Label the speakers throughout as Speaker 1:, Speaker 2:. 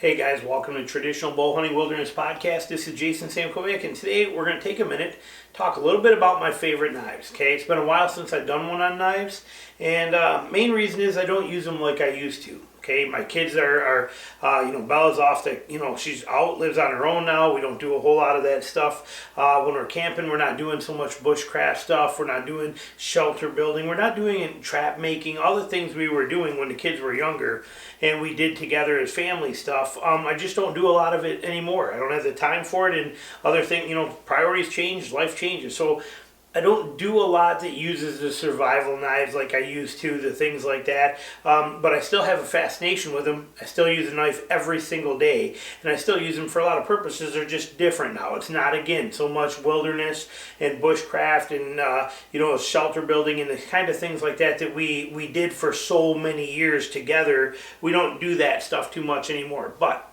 Speaker 1: Hey guys, welcome to Traditional Bow Hunting Wilderness Podcast. This is Jason Samkovic, and today we're going to take a minute, talk a little bit about my favorite knives. Okay, it's been a while since I've done one on knives, and main reason is I don't use them like I used to. Okay, my kids are Bella's off the, she's out, lives on her own now. We don't do a whole lot of that stuff. When we're camping, we're not doing so much bushcraft stuff. We're not doing shelter building. We're not doing trap making, all the things we were doing when the kids were younger and we did together as family stuff. I just don't do a lot of it anymore. I don't have the time for it, and other things, priorities change, life changes. So I don't do a lot that uses the survival knives like I used to, the things like that, but I still have a fascination with them. I still use a knife every single day, and I still use them for a lot of purposes. They're just different now. It's not, again, so much wilderness and bushcraft and, shelter building and the kind of things like that that we did for so many years together. We don't do that stuff too much anymore, but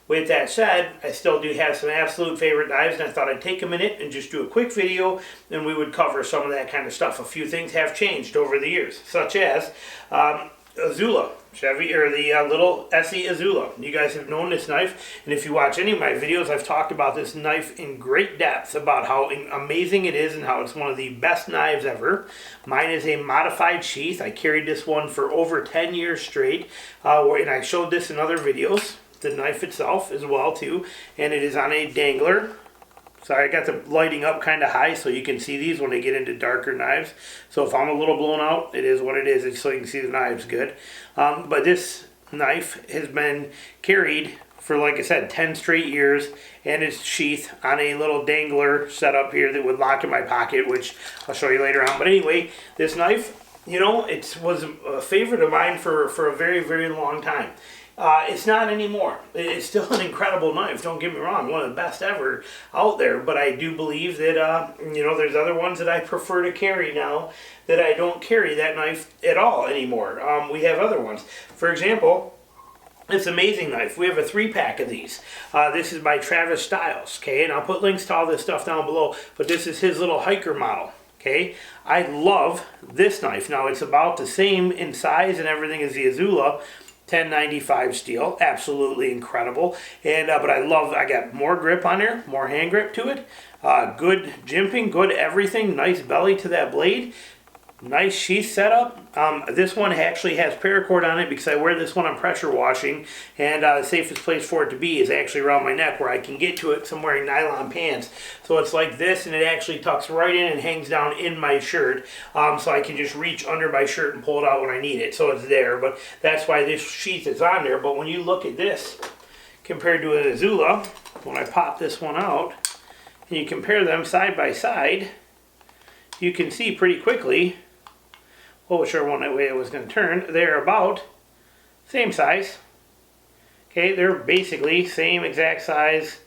Speaker 1: with that said, I still do have some absolute favorite knives, and I thought I'd take a minute and just do a quick video, and we would cover some of that kind of stuff. A few things have changed over the years, such as Azula, Chevy, or the little SE Azula. You guys have known this knife, and if you watch any of my videos, I've talked about this knife in great depth, about how amazing it is and how it's one of the best knives ever. Mine is a modified sheath. I carried this one for over 10 years straight, and I showed this in other videos. The knife itself as well too, and it is on a dangler. Sorry, I got the lighting up kind of high so you can see these when they get into darker knives. So if I'm a little blown out, it is what it is. It's so you can see the knives good. But this knife has been carried for, like I said, 10 straight years, and it's sheath on a little dangler setup here that would lock in my pocket, which I'll show you later on. But anyway, this knife, it was a favorite of mine for a very, very long time. It's not anymore. It's still an incredible knife, don't get me wrong, one of the best ever out there, but I do believe that, there's other ones that I prefer to carry now that I don't carry that knife at all anymore. We have other ones. For example, it's an amazing knife. We have a 3-pack of these. This is by Travis Styles, okay, and I'll put links to all this stuff down below, but this is his little hiker model. Okay, I love this knife. Now, it's about the same in size and everything as the Azula, 1095 steel, absolutely incredible. And but I got more grip on there, more hand grip to it, good jimping, good everything, nice belly to that blade, nice sheath setup. This one actually has paracord on it because I wear this one on pressure washing, and the safest place for it to be is actually around my neck where I can get to it because I'm wearing nylon pants. So it's like this, and it actually tucks right in and hangs down in my shirt, so I can just reach under my shirt and pull it out when I need it. So it's there, but that's why this sheath is on there. But when you look at this compared to an Azula, when I pop this one out and you compare them side by side, you can see pretty quickly, whichever one way it was going to turn, they're about same size. Okay, they're basically same exact size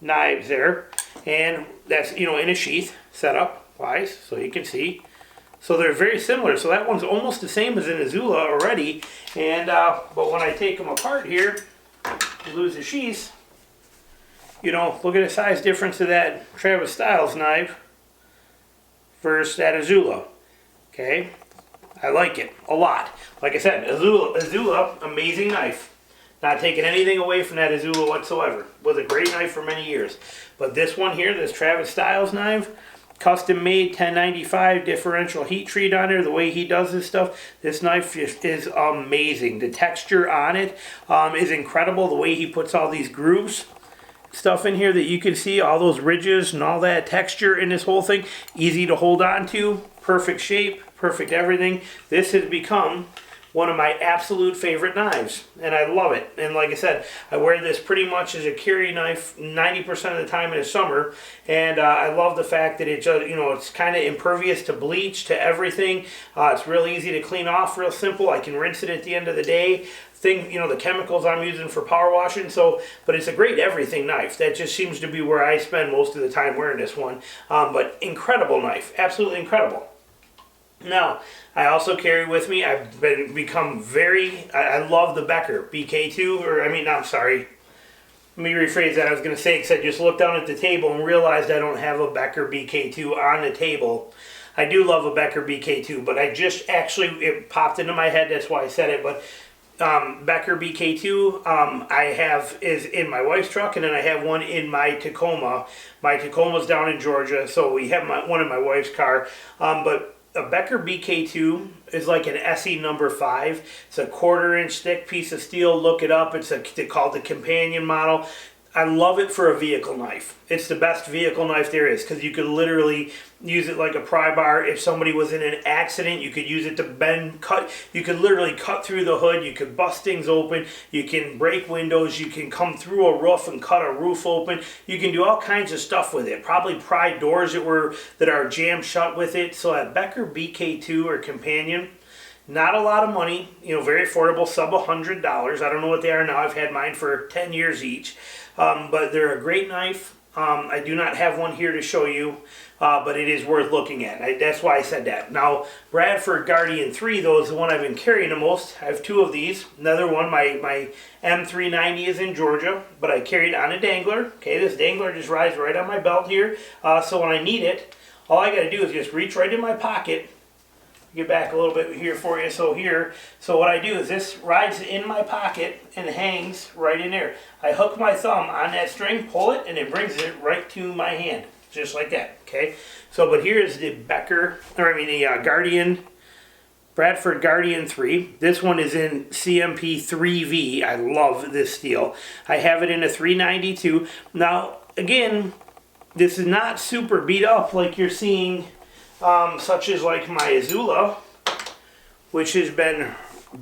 Speaker 1: knives there, and that's in a sheath setup wise, so you can see. So they're very similar. So that one's almost the same as an Azula already, and but when I take them apart here, you lose the sheath. Look at the size difference of that Travis Styles knife versus that Azula. Okay. I like it a lot. Like I said, Azula, amazing knife. Not taking anything away from that Azula whatsoever. Was a great knife for many years. But this one here, this Travis Styles knife, custom made, 1095, differential heat treat on there, the way he does this stuff, this knife just is amazing. The texture on it is incredible. The way he puts all these grooves, stuff in here that you can see, all those ridges and all that texture in this whole thing, easy to hold on to, perfect shape, perfect everything. This has become one of my absolute favorite knives, and I love it. And like I said, I wear this pretty much as a carry knife 90% of the time in the summer, and I love the fact that it's kind of impervious to bleach, to everything. It's real easy to clean off, real simple. I can rinse it at the end of the day. The chemicals I'm using for power washing, but it's a great everything knife. That just seems to be where I spend most of the time wearing this one. But incredible knife, absolutely incredible. Now, I also carry with me, I love the Becker BK2, I'm sorry. Let me rephrase that. I was going to say, because I just looked down at the table and realized I don't have a Becker BK2 on the table. I do love a Becker BK2, but it popped into my head, that's why I said it, but Becker BK2 I have is in my wife's truck, and then I have one in my Tacoma. My Tacoma's down in Georgia, so we have one in my wife's car. But a Becker BK2 is like an SE number 5. It's a 1/4 inch thick piece of steel. Look it up. It's called the companion model. I love it for a vehicle knife. It's the best vehicle knife there is, because you could literally use it like a pry bar. If somebody was in an accident, you could use it to cut. You could literally cut through the hood. You could bust things open. You can break windows. You can come through a roof and cut a roof open. You can do all kinds of stuff with it. Probably pry doors that are jammed shut with it. So that Becker BK2 or Companion, not a lot of money, very affordable, sub $100. I don't know what they are now. I've had mine for 10 years each. But they're a great knife. I do not have one here to show you, but it is worth looking at. That's why I said that. Now, Bradford Guardian 3, though, is the one I've been carrying the most. I have 2 of these. Another one, my M390 is in Georgia, but I carry it on a dangler. Okay, this dangler just rides right on my belt here. So when I need it, all I got to do is just reach right in my pocket. Get back a little bit here for you. So what I do is this rides in my pocket and hangs right in there. I hook my thumb on that string, pull it, and it brings it right to my hand, just like that. Okay. So, but here is the Bradford Guardian 3. This one is in CMP 3V. I love this steel. I have it in a 392. Now, again, this is not super beat up like you're seeing. Such as like my Azula, which has been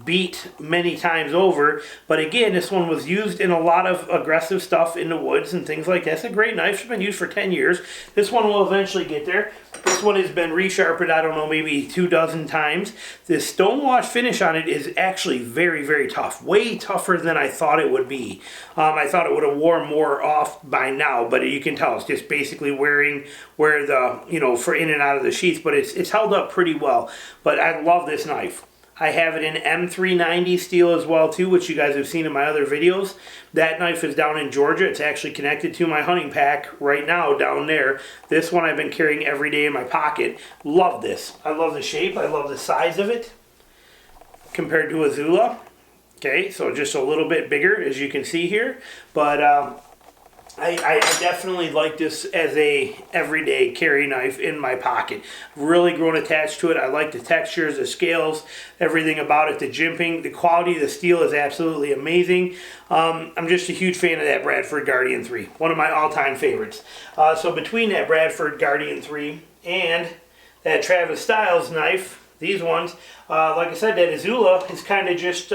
Speaker 1: beat many times over. But again, this one was used in a lot of aggressive stuff in the woods and things like that. It's a great knife. It's been used for 10 years. This one will eventually get there. This one has been resharpened, I don't know, maybe 24 times. The stonewash finish on it is actually very, very tough. Way tougher than I thought it would be. I thought it would have worn more off by now, but you can tell it's just basically where the, for in and out of the sheath, but it's held up pretty well. But I love this knife. I have it in M390 steel as well too, which you guys have seen in my other videos. That knife is down in Georgia. It's actually connected to my hunting pack right now down there. This one I've been carrying every day in my pocket. Love this. I love the shape. I love the size of it compared to Azula. Okay, so just a little bit bigger as you can see here. But I definitely like this as a everyday carry knife in my pocket. Really grown attached to it. I like the textures, the scales, everything about it. The jimping, the quality of the steel is absolutely amazing. I'm just a huge fan of that Bradford Guardian 3. One of my all-time favorites. So between that Bradford Guardian 3 and that Travis Styles knife, these ones, like I said, that Azula is kind of just...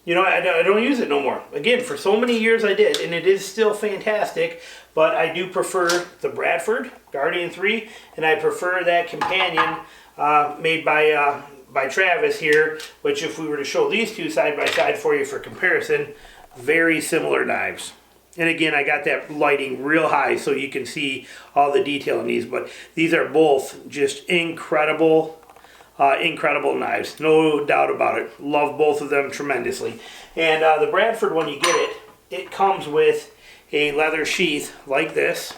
Speaker 1: I don't use it no more. Again, for so many years I did, and it is still fantastic, but I do prefer the Bradford Guardian 3, and I prefer that Companion made by Travis here, which if we were to show these two side by side for you for comparison, very similar knives. And again, I got that lighting real high so you can see all the detail in these, but these are both just incredible knives, no doubt about it. Love both of them tremendously. And the Bradford, when you get it, it comes with a leather sheath like this,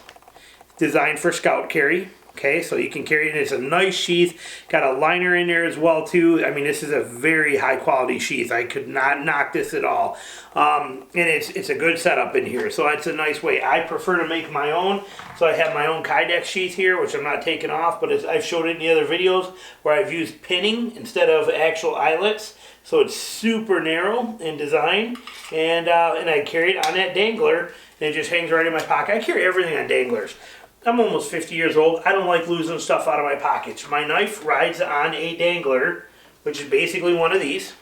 Speaker 1: designed for scout carry. Okay, so you can carry it. It's a nice sheath. Got a liner in there as well too. I mean, this is a very high quality sheath. I could not knock this at all. And it's a good setup in here. So it's a nice way. I prefer to make my own. So I have my own Kydex sheath here, which I'm not taking off, but I've showed it in the other videos where I've used pinning instead of actual eyelets. So it's super narrow in design. And I carry it on that dangler, and it just hangs right in my pocket. I carry everything on danglers. I'm almost 50 years old. I don't like losing stuff out of my pockets. My knife rides on a dangler, which is basically one of these.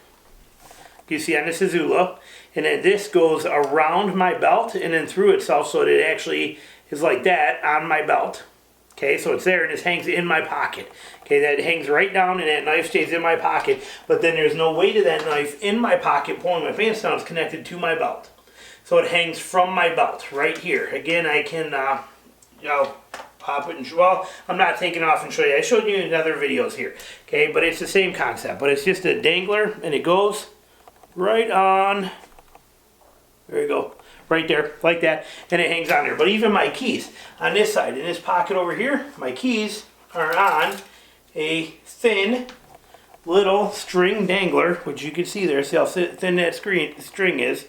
Speaker 1: You see on this Azula. And then this goes around my belt and then through itself so that it actually is like that on my belt. Okay, so it's there and it hangs in my pocket. Okay, that hangs right down and that knife stays in my pocket. But then there's no weight of that knife in my pocket pulling my pants down. It's connected to my belt. So it hangs from my belt right here. Again, I can... pop it and well, I'm not taking off and show you. I showed you in other videos here. Okay, but it's the same concept. But it's just a dangler and it goes right on. There you go. Right there, like that. And it hangs on there. But even my keys on this side, in this pocket over here, my keys are on a thin little string dangler, which you can see there. See how thin that string is.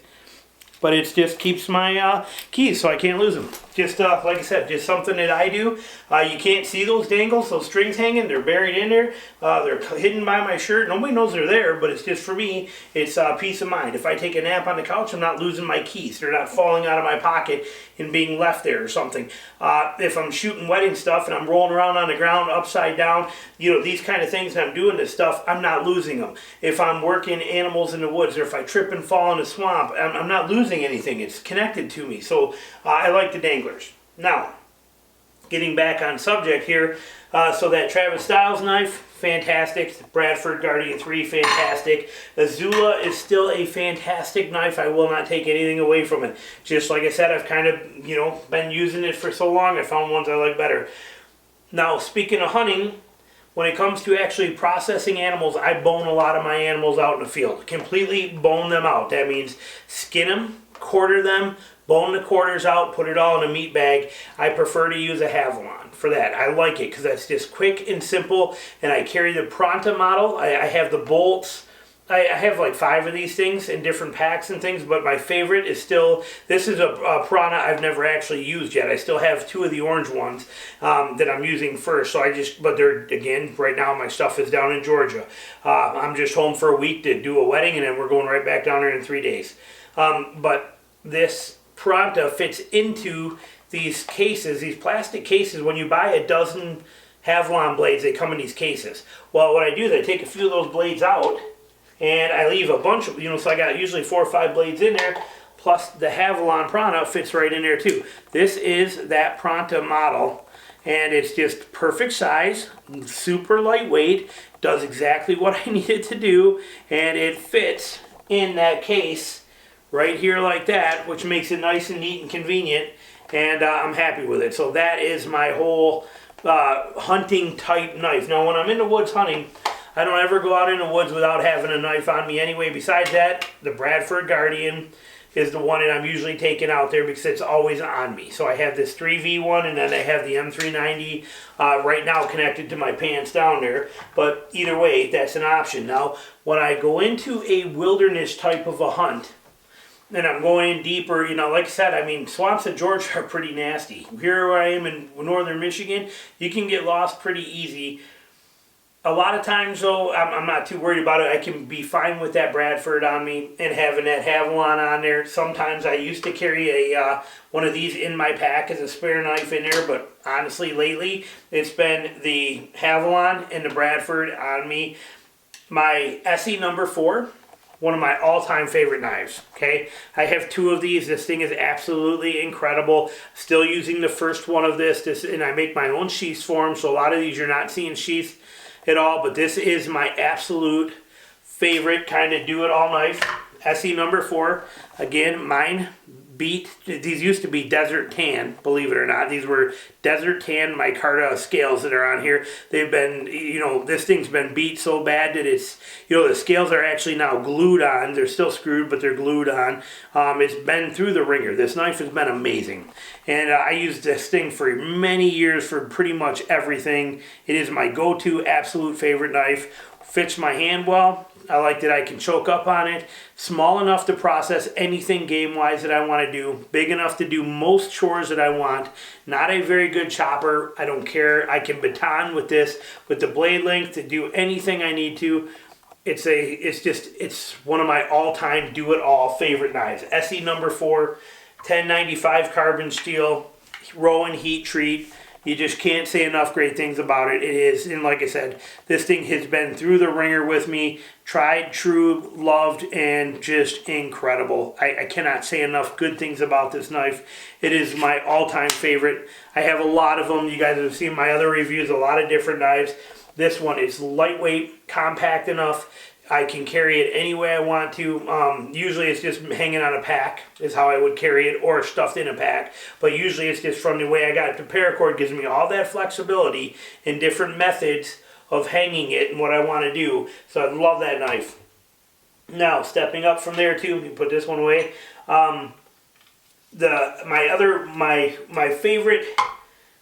Speaker 1: But it just keeps my keys so I can't lose them. Just like I said, just something that I do. You can't see those dangles, those strings hanging. They're buried in there. They're hidden by my shirt. Nobody knows they're there, but it's just for me. It's peace of mind. If I take a nap on the couch, I'm not losing my keys. They're not falling out of my pocket and being left there or something. If I'm shooting wedding stuff and I'm rolling around on the ground upside down, you know, these kind of things, and I'm doing this stuff, I'm not losing them. If I'm working animals in the woods, or if I trip and fall in a swamp, I'm not losing anything. It's connected to me. So I like the danglers. Now, getting back on subject here, so that Travis Styles knife, fantastic. Bradford Guardian 3, fantastic. Azula is still a fantastic knife. I will not take anything away from it. Just like I said, I've kind of, you know, been using it for so long, I found ones I like better. Now, speaking of hunting, when it comes to actually processing animals, I bone a lot of my animals out in the field. Completely bone them out. That means skin them, quarter them, bone the quarters out, put it all in a meat bag. I prefer to use a Havilon for that. I like it because that's just quick and simple, and I carry the Pronta model. I have the bolts. I have like 5 of these things in different packs and things, but my favorite is still, this is a Pronta I've never actually used yet. I still have 2 of the orange ones that I'm using first. So but they're, again, right now my stuff is down in Georgia. I'm just home for a week to do a wedding, and then we're going right back down there in 3 days. But this Pronta fits into these cases, these plastic cases. When you buy a dozen Havilon blades, they come in these cases. Well, what I do is I take a few of those blades out, and I leave a bunch of, you know, so I got usually 4 or 5 blades in there, plus the Havilon Pronta fits right in there too. This is that Pronta model, and it's just perfect size, super lightweight, does exactly what I need it to do, and it fits in that case right here like that, which makes it nice and neat and convenient, and I'm happy with it. So that is my whole hunting type knife. Now when I'm in the woods hunting, I don't ever go out in the woods without having a knife on me anyway. Besides that, the Bradford Guardian is the one that I'm usually taking out there because it's always on me. So I have this 3V one, and then I have the M390 right now connected to my pants down there. But either way, that's an option. Now, when I go into a wilderness type of a hunt, and I'm going in deeper, you know, like I said, I mean, swamps in Georgia are pretty nasty. Here where I am in northern Michigan, you can get lost pretty easy. A lot of times, though, I'm not too worried about it. I can be fine with that Bradford on me and having that Havilon on there. Sometimes I used to carry one of these in my pack as a spare knife in there, but honestly, lately, it's been the Havilon and the Bradford on me. My SE number 4, one of my all-time favorite knives, okay? I have 2 of these. This thing is absolutely incredible. Still using the first one of this, and I make my own sheaths for them, so a lot of these you're not seeing sheaths at all, but this is my absolute favorite kind of do-it-all knife. SE number 4. Again, mine beat, these used to be Desert Tan, believe it or not. These were Desert Tan micarta scales that are on here. They've been, you know, this thing's been beat so bad that it's, you know, the scales are actually now glued on. They're still screwed, but they're glued on. It's been through the ringer. This knife has been amazing. And I used this thing for many years for pretty much everything. It is my go-to absolute favorite knife. Fits my hand well. I like that I can choke up on it. Small enough to process anything game-wise that I want to do. Big enough to do most chores that I want. Not a very good chopper. I don't care. I can baton with this, with the blade length, to do anything I need to. It's one of my all-time do-it-all favorite knives. SE number 4, 1095 carbon steel, Rowan heat treat. You just can't say enough great things about it. It is, and like I said, this thing has been through the ringer with me, tried, true, loved, and just incredible. I cannot say enough good things about this knife. It is my all-time favorite. I have a lot of them. You guys have seen my other reviews, a lot of different knives. This one is lightweight, compact enough. I can carry it any way I want to. Usually it's just hanging on a pack is how I would carry it, or stuffed in a pack. But usually it's just from the way I got it. The paracord gives me all that flexibility in different methods of hanging it and what I want to do. So I love that knife. Now, stepping up from there too, let me put this one away. My favorite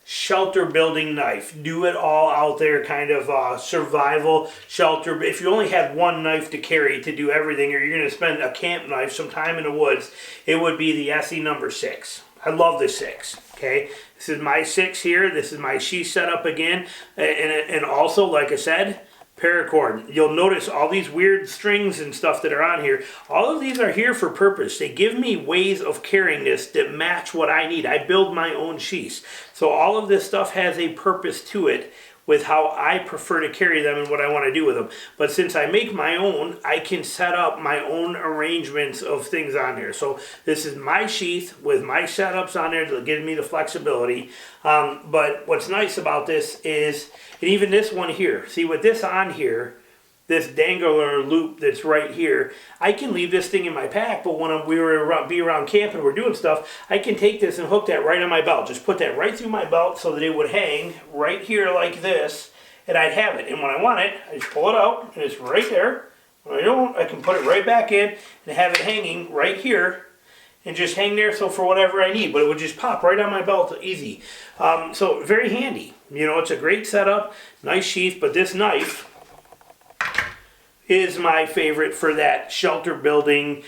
Speaker 1: shelter building knife. Do it all out there, kind of survival shelter. If you only had one knife to carry to do everything, or you're going to spend a camp knife some time in the woods, it would be the SE number 6. I love the 6. Okay, this is my 6 here. This is my sheath setup again, and also, like I said, paracord. You'll notice all these weird strings and stuff that are on here. All of these are here for purpose. They give me ways of carrying this that match what I need. I build my own sheaths. So all of this stuff has a purpose to it with how I prefer to carry them and what I want to do with them. But since I make my own, I can set up my own arrangements of things on there. So this is my sheath with my setups on there to give me the flexibility. But what's nice about this is, and even this one here, see with this on here, this dangler loop that's right here, I can leave this thing in my pack, but when we were around camp and we're doing stuff, I can take this and hook that right on my belt. Just put that right through my belt so that it would hang right here like this, and I'd have it. And when I want it, I just pull it out, and it's right there. When I don't, I can put it right back in and have it hanging right here, and just hang there so for whatever I need. But it would just pop right on my belt easy. So very handy. You know, it's a great setup, nice sheath, but this knife is my favorite for that shelter building,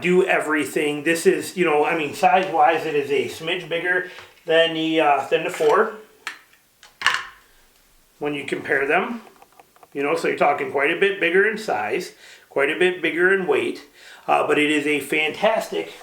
Speaker 1: do everything. This is, you know, I mean, size-wise, it is a smidge bigger than the 4 when you compare them. You know, so you're talking quite a bit bigger in size, quite a bit bigger in weight, but it is a fantastic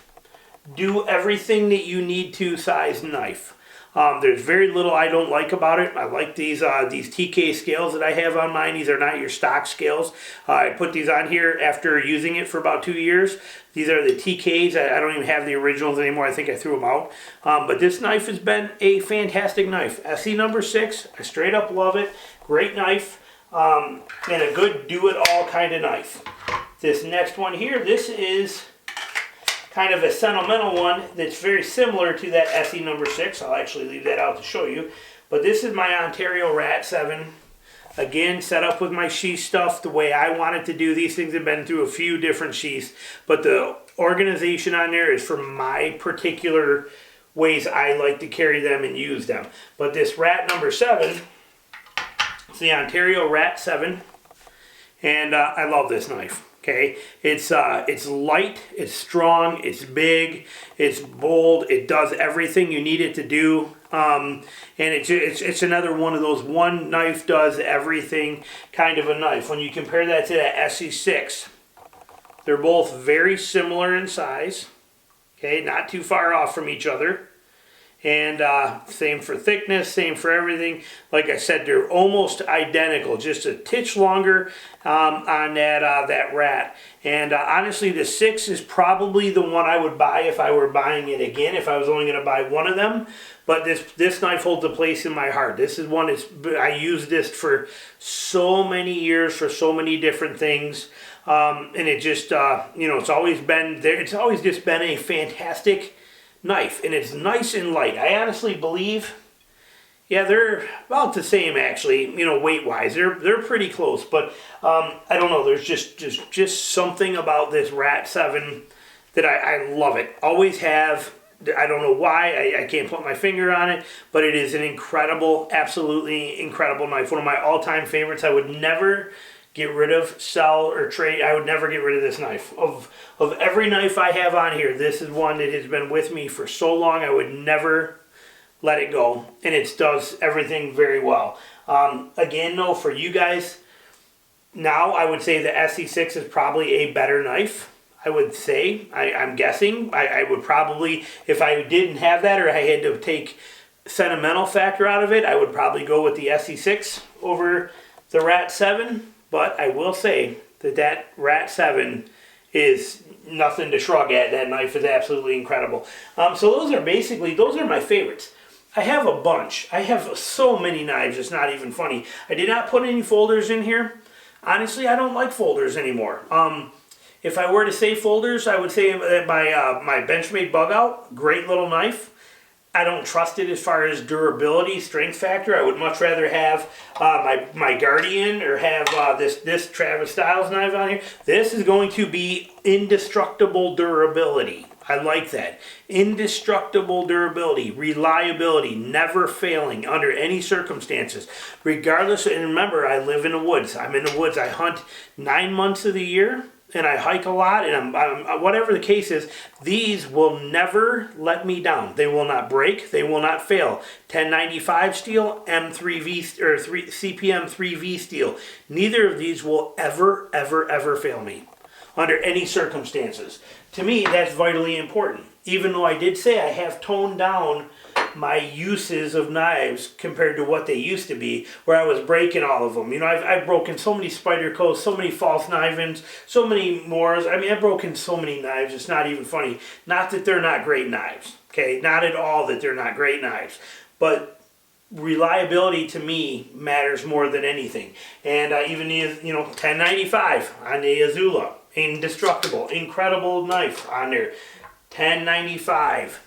Speaker 1: do everything that you need to size knife. There's very little I don't like about it. I like these TK scales that I have on mine. These are not your stock scales. I put these on here after using it for about 2 years. These are the TKs. I don't even have the originals anymore. I think I threw them out. But this knife has been a fantastic knife. SE number 6. I straight up love it. Great knife. And a good do-it-all kind of knife. This next one here, this is kind of a sentimental one that's very similar to that SE number 6. I'll actually leave that out to show you. But this is my Ontario Rat 7. Again, set up with my sheath stuff the way I want it to do. These things have been through a few different sheaths, but the organization on there is for my particular ways I like to carry them and use them. But this Rat number 7, it's the Ontario Rat 7, and I love this knife. Okay, it's light, it's strong, it's big, it's bold, it does everything you need it to do, and it's another one of those one knife does everything kind of a knife. When you compare that to that SE6, they're both very similar in size, okay, not too far off from each other. And same for thickness, same for everything. Like I said, they're almost identical, just a titch longer on that Rat. And honestly, the 6 is probably the one I would buy if I were buying it again, if I was only going to buy one of them. But this knife holds a place in my heart. This is one I used this for so many years for so many different things. And it just, you know, it's always been there. It's always just been a fantastic knife, and it's nice and light. I honestly believe, yeah, they're about the same actually, you know, weight-wise. They're pretty close, but I don't know. There's just something about this Rat 7 that I love it. Always have. I don't know why. I can't put my finger on it, but it is an incredible, absolutely incredible knife. One of my all-time favorites. I would never get rid of, sell, or trade. I would never get rid of this knife. Of every knife I have on here, this is one that has been with me for so long. I would never let it go, and it does everything very well. Again, though, for you guys, now I would say the SE6 is probably a better knife. I would say, I'm guessing. I would probably, if I didn't have that or I had to take sentimental factor out of it, I would probably go with the SE6 over the Rat 7. But I will say that Rat 7 is nothing to shrug at. That knife is absolutely incredible. So those are my favorites. I have a bunch. I have so many knives, it's not even funny. I did not put any folders in here. Honestly, I don't like folders anymore. If I were to say folders, I would say that my Benchmade Bug Out, great little knife. I don't trust it as far as durability, strength factor. I would much rather have my Guardian or have this Travis Styles knife on here. This is going to be indestructible durability. I like that. Indestructible durability, reliability, never failing under any circumstances, regardless. And remember, I live in the woods. I'm in the woods. I hunt 9 months of the year, and I hike a lot. And whatever the case is, these will never let me down. They will not break. They will not fail. 1095 steel, M3V or CPM 3V steel. Neither of these will ever, ever, ever fail me under any circumstances. To me, that's vitally important. Even though I did say I have toned down my uses of knives compared to what they used to be, where I was breaking all of them. You know, I've broken so many Spydercos, so many false knife-ins, so many Moores. I mean, I've broken so many knives, it's not even funny. Not that they're not great knives, okay? Not at all that they're not great knives. But reliability to me matters more than anything. And even the, 1095 on the Azula. Indestructible, incredible knife on there. 1095.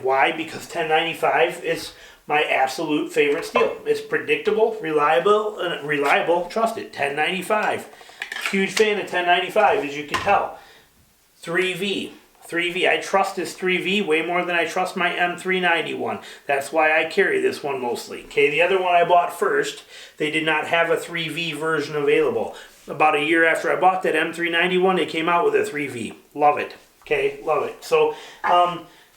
Speaker 1: Why? Because 1095 is my absolute favorite steel. It's predictable, reliable, trusted. 1095. Huge fan of 1095, as you can tell. 3V. I trust this 3V way more than I trust my M391. That's why I carry this one mostly. Okay, the other one I bought first, they did not have a 3V version available. About a year after I bought that M391, they came out with a 3V. Love it. Okay, love it. So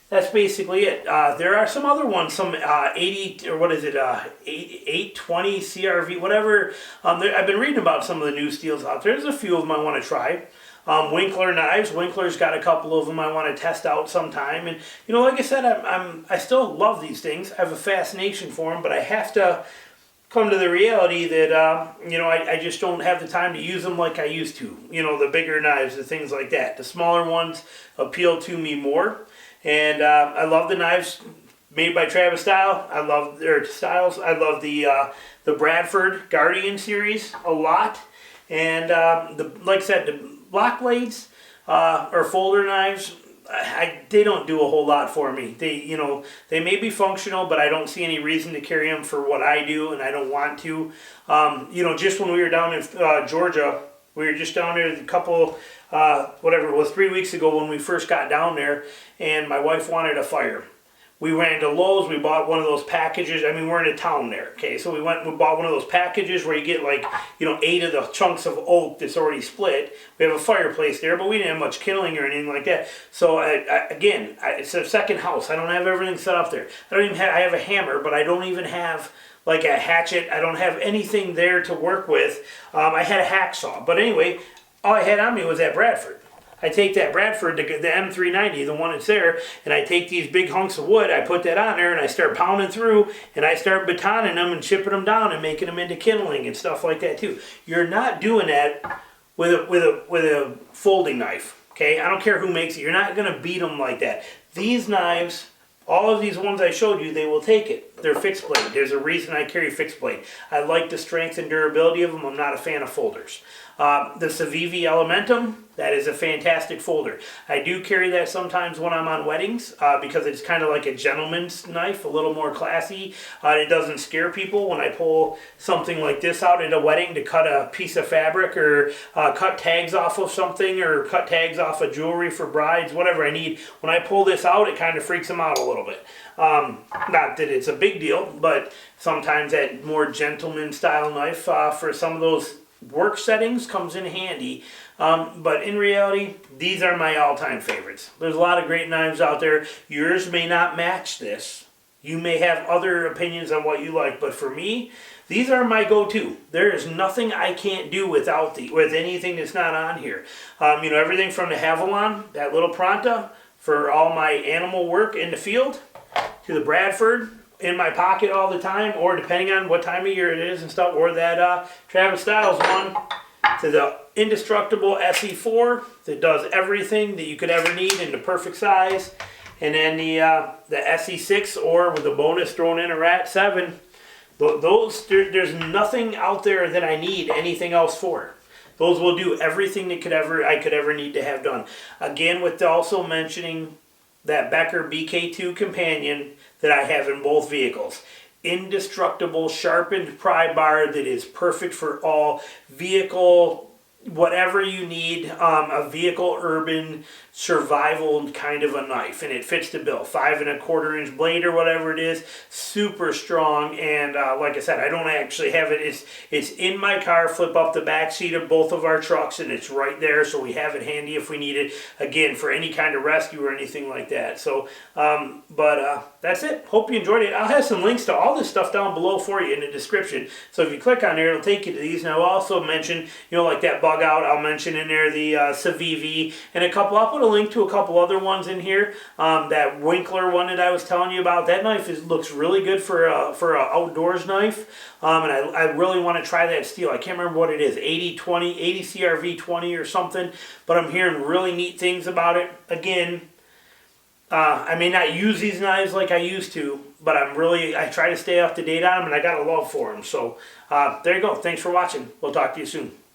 Speaker 1: that's basically it. There are some other ones, some 80 or what is it, 820 CRV, whatever. I've been reading about some of the new steels out there. There's a few of them I want to try. Winkler knives. Winkler's got a couple of them I want to test out sometime. And like I said, I still love these things. I have a fascination for them, but I have to come to the reality that I just don't have the time to use them like I used to. The bigger knives, the things like that. The smaller ones appeal to me more. And I love the knives made by Travis Styles. I love their styles. I love the Bradford Guardian series a lot. And like I said, the block blades or folder knives, they don't do a whole lot for me. They may be functional, but I don't see any reason to carry them for what I do, and I don't want to. Just when we were down in Georgia, we were just down there a couple, 3 weeks ago when we first got down there, and my wife wanted a fire. We went into Lowe's, we bought one of those packages. I mean, we're in a town there, okay? So we bought one of those packages where you get 8 of the chunks of oak that's already split. We have a fireplace there, but we didn't have much kindling or anything like that. So it's a second house. I don't have everything set up there. I have a hammer, but I don't even have a hatchet. I don't have anything there to work with. I had a hacksaw, but anyway, all I had on me was that Bradford. I take that Bradford, the M390, the one that's there, and I take these big hunks of wood, I put that on there, and I start pounding through, and I start batoning them and chipping them down and making them into kindling and stuff like that too. You're not doing that with a folding knife, okay? I don't care who makes it. You're not going to beat them like that. These knives, all of these ones I showed you, they will take it. They're fixed blade. There's a reason I carry fixed blade. I like the strength and durability of them. I'm not a fan of folders. The Civivi Elementum, that is a fantastic folder. I do carry that sometimes when I'm on weddings because it's kind of like a gentleman's knife, a little more classy. It doesn't scare people when I pull something like this out at a wedding to cut a piece of fabric or cut tags off of something or cut tags off of jewelry for brides, whatever I need. When I pull this out, it kind of freaks them out a little bit. Not that it's a big deal, but sometimes that more gentleman style knife for some of those work settings comes in handy. But in reality, these are my all-time favorites. There's a lot of great knives out there. Yours may not match this. You may have other opinions on what you like, but for me, these are my go-to. There is nothing I can't do with anything that's not on here. Everything from the Havalon, that little Pronta, for all my animal work in the field, to the Bradford in my pocket all the time, or depending on what time of year it is and stuff, or that Travis Styles one, to the indestructible SE4 that does everything that you could ever need in the perfect size, and then the SE6 or with the bonus thrown in a Rat 7. There's nothing out there that I need anything else for. Those will do everything that I could ever need to have done. Again, with also mentioning that Becker BK2 companion that I have in both vehicles. Indestructible sharpened pry bar that is perfect for all vehicle, whatever you need, a vehicle urban survival kind of a knife, and it fits the bill. 5 1/4 inch blade or whatever it is, super strong. And like I said, I don't actually have it. It's in my car. Flip up the back seat of both of our trucks, and it's right there, so we have it handy if we need it. Again, for any kind of rescue or anything like that. So, that's it. Hope you enjoyed it. I'll have some links to all this stuff down below for you in the description. So if you click on there, it'll take you to these. And I'll also mention, like that bug out. I'll mention in there the Civivi and a couple. I'll put a link to a couple other ones in here. That Winkler one that I was telling you about, that knife looks really good for a outdoors knife. And I really want to try that steel. I can't remember what it is, 80-20, 80 CRV 20 or something. But I'm hearing really neat things about it. Again, I may not use these knives like I used to, but I try to stay up to date on them, and I got a love for them. So there you go. Thanks for watching. We'll talk to you soon.